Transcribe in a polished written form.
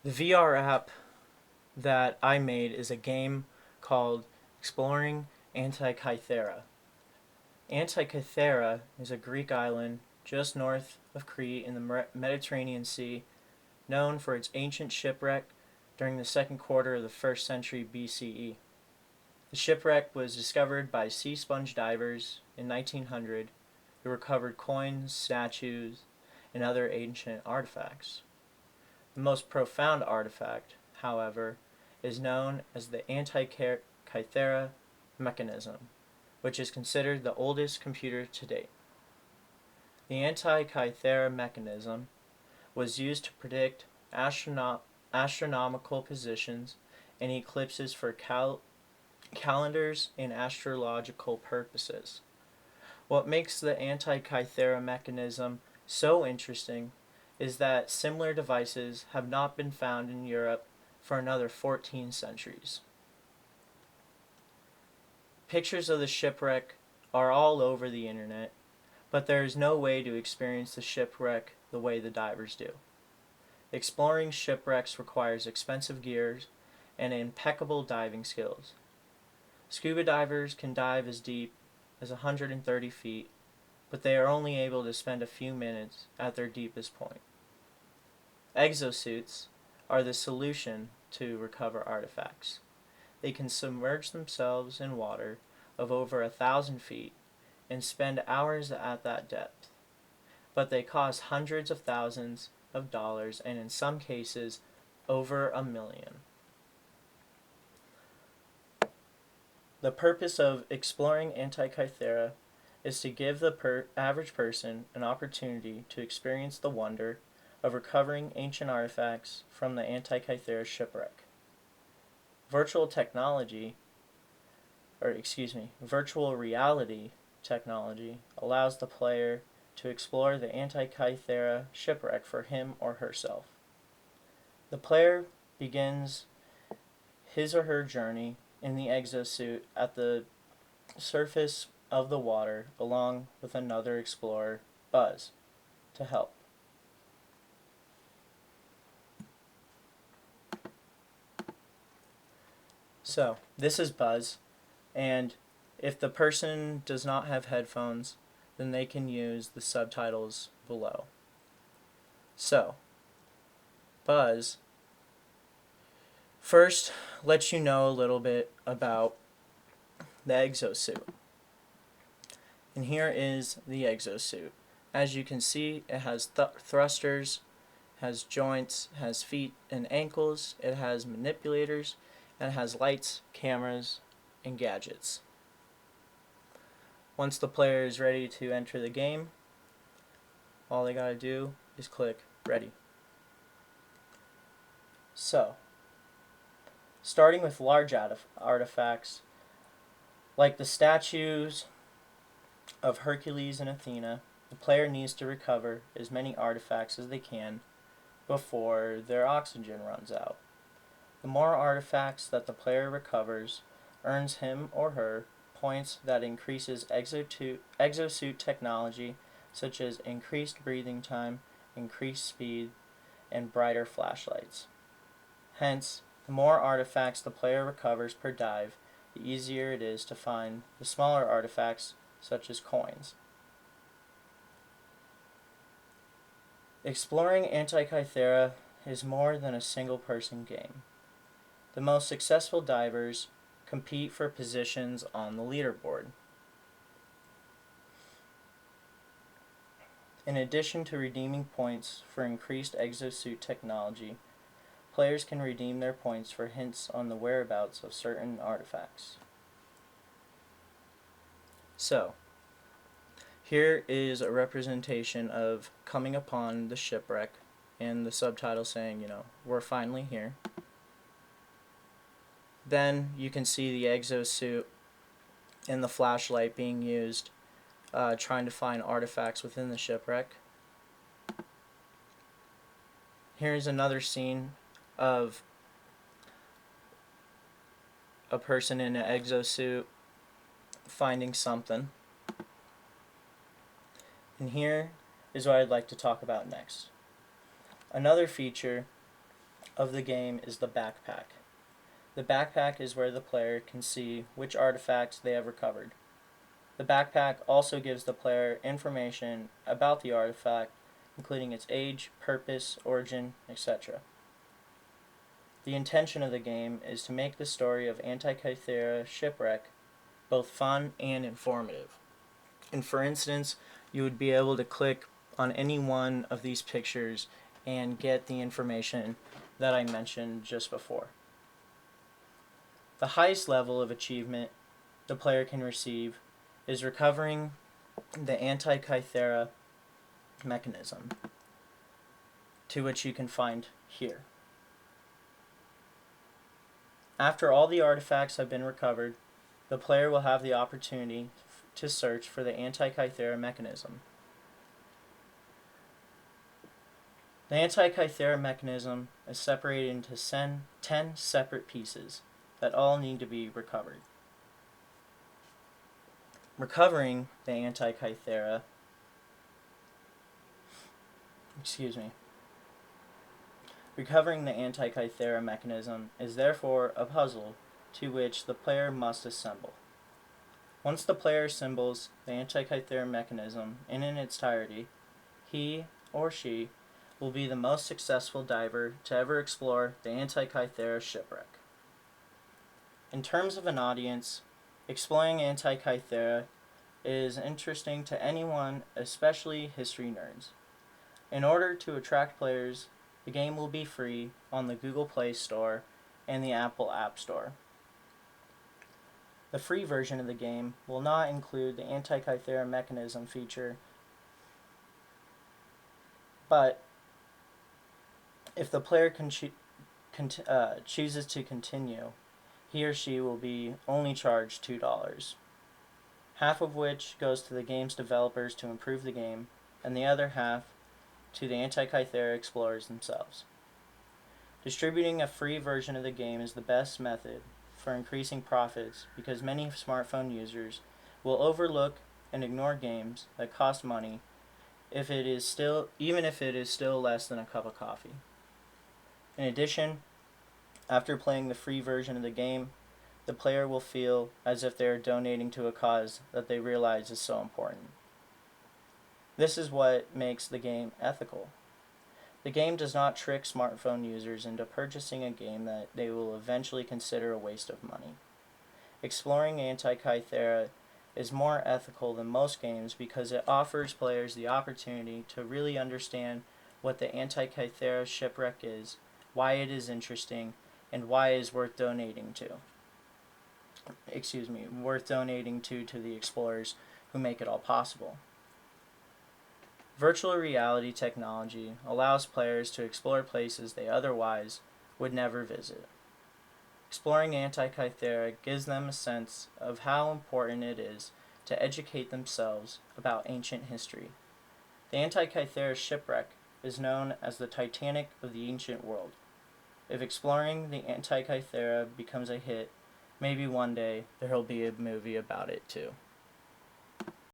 The VR app that I made is a game called Exploring Antikythera. Antikythera is a Greek island just north of Crete in the Mediterranean Sea, known for its ancient shipwreck during the second quarter of the 1st century BCE. The shipwreck was discovered by sea sponge divers in 1900 who recovered coins, statues, and other ancient artifacts. The most profound artifact, however, is known as the Antikythera mechanism, which is considered the oldest computer to date. The Antikythera mechanism was used to predict astronomical positions and eclipses for calendars and astrological purposes. What makes the Antikythera mechanism so interesting is that similar devices have not been found in Europe for another 14 centuries. Pictures of the shipwreck are all over the internet, but there is no way to experience the shipwreck the way the divers do. Exploring shipwrecks requires expensive gears and impeccable diving skills. Scuba divers can dive as deep as 130 feet, but they are only able to spend a few minutes at their deepest point. Exosuits are the solution to recover artifacts. They can submerge themselves in water of over 1,000 feet and spend hours at that depth, but they cost hundreds of thousands of dollars and in some cases over $1 million. The purpose of exploring Antikythera is to give the average person an opportunity to experience the wonder of recovering ancient artifacts from the Antikythera shipwreck. Virtual technology, virtual reality technology allows the player to explore the Antikythera shipwreck for him or herself. The player begins his or her journey in the exosuit at the surface of the water along with another explorer, Buzz, to help. So, this is Buzz, and if the person does not have headphones, then they can use the subtitles below. So, Buzz first lets you know a little bit about the exosuit. And here is the exosuit. As you can see, it has thrusters, has joints, has feet and ankles, it has manipulators, and it has lights, cameras, and gadgets. Once the player is ready to enter the game, all they gotta do is click ready. So, starting with large artifacts, like the statues of Hercules and Athena, the player needs to recover as many artifacts as they can before their oxygen runs out. The more artifacts that the player recovers earns him or her points that increases exosuit technology, such as increased breathing time, increased speed, and brighter flashlights. Hence, the more artifacts the player recovers per dive, the easier it is to find the smaller artifacts such as coins. Exploring Antikythera is more than a single-person game. The most successful divers compete for positions on the leaderboard. In addition to redeeming points for increased exosuit technology, players can redeem their points for hints on the whereabouts of certain artifacts. So, here is a representation of coming upon the shipwreck and the subtitle saying, we're finally here. Then you can see the exosuit and the flashlight being used, trying to find artifacts within the shipwreck. Here's another scene of a person in an exosuit finding something. And here is what I'd like to talk about next. Another feature of the game is the backpack. The backpack is where the player can see which artifacts they have recovered. The backpack also gives the player information about the artifact, including its age, purpose, origin, etc. The intention of the game is to make the story of Antikythera shipwreck both fun and informative. And for instance, you would be able to click on any one of these pictures and get the information that I mentioned just before. The highest level of achievement the player can receive is recovering the Antikythera mechanism, to which you can find here. After all the artifacts have been recovered, the player will have the opportunity to search for the Antikythera mechanism. The Antikythera mechanism is separated into 10 separate pieces that all need to be recovered. Recovering the Antikythera mechanism is therefore a puzzle to which the player must assemble. Once the player assembles the Antikythera mechanism in its entirety, he or she will be the most successful diver to ever explore the Antikythera shipwreck. In terms of an audience, exploring Antikythera is interesting to anyone, especially history nerds. In order to attract players, the game will be free on the Google Play Store and the Apple App Store. The free version of the game will not include the Antikythera mechanism feature, but if the player chooses to continue, he or she will be only charged $2, half of which goes to the game's developers to improve the game, and the other half to the Antikythera explorers themselves. Distributing a free version of the game is the best method for increasing profits because many smartphone users will overlook and ignore games that cost money even if it is still less than a cup of coffee. In addition, after playing the free version of the game, the player will feel as if they are donating to a cause that they realize is so important. This is what makes the game ethical. The game does not trick smartphone users into purchasing a game that they will eventually consider a waste of money. Exploring Antikythera is more ethical than most games because it offers players the opportunity to really understand what the Antikythera shipwreck is, why it is interesting, and why it is worth donating to. Worth donating to the explorers who make it all possible. Virtual reality technology allows players to explore places they otherwise would never visit. Exploring Antikythera gives them a sense of how important it is to educate themselves about ancient history. The Antikythera shipwreck is known as the Titanic of the ancient world. If exploring the Antikythera becomes a hit, maybe one day there will be a movie about it too.